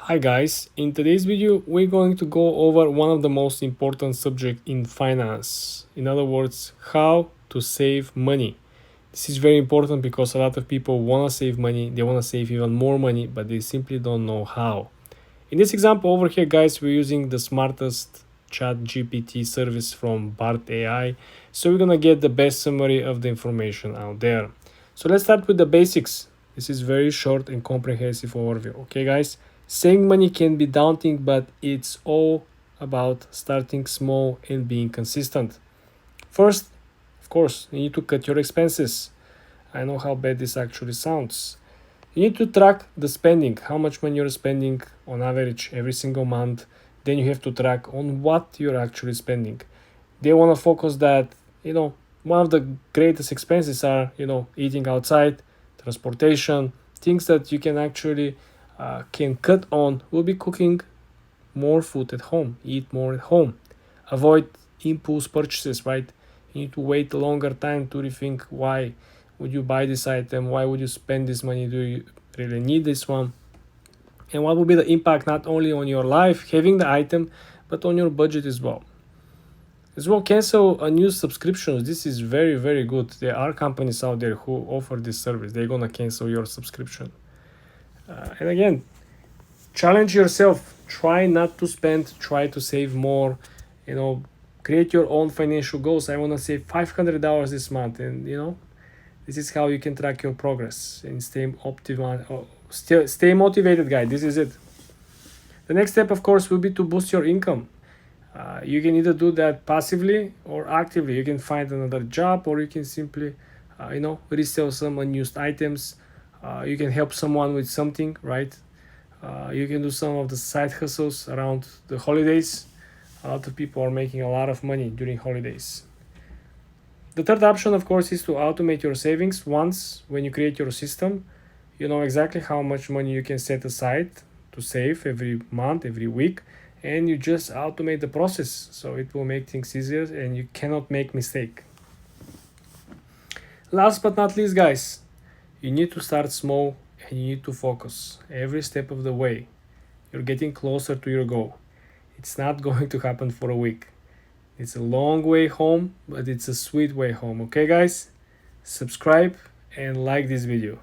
Hi guys, in today's video we're going to go over one of the most important subjects in finance. In other words, how to save money. This is very important because a lot of people want to save money, they want to save even more money, but they simply don't know how. In this example over here guys, we're using the smartest chat GPT service from Bart AI, so we're gonna get the best summary of the information out there. So let's start with the basics. This is very short and comprehensive overview. Okay guys, saving money can be daunting, but it's all about starting small and being consistent. First, of course, you need to cut your expenses. I know how bad this actually sounds. You need to track the spending, how much money you're spending on average every single month. Then you have to track on what you're actually spending. They want to focus that, one of the greatest expenses are, eating outside, transportation, things that you can actually can cut on will be cooking more food at home, eat more at home. Avoid impulse purchases, right? You need to wait a longer time to rethink why would you buy this item, why would you spend this money, do you really need this one, and what will be the impact not only on your life having the item but on your budget as well. As well, cancel unused subscriptions. This is very, very good. There are companies out there who offer this service. They're gonna cancel your subscription. And again, challenge yourself. Try not to spend. Try to save more. Create your own financial goals. I want to save $500 this month, and this is how you can track your progress and stay optimal. Stay motivated, guys. This is it. The next step, of course, will be to boost your income. You can either do that passively or actively. You can find another job, or you can simply, resell some unused items. You can help someone with something, right? You can do some of the side hustles around the holidays. A lot of people are making a lot of money during holidays. The third option, of course, is to automate your savings. Once, when you create your system, you know exactly how much money you can set aside to save every month, every week, and you just automate the process. So it will make things easier and you cannot make mistake. Last but not least, guys, you need to start small and you need to focus every step of the way. You're getting closer to your goal. It's not going to happen for a week. It's a long way home, but it's a sweet way home. Okay, guys? Subscribe and like this video.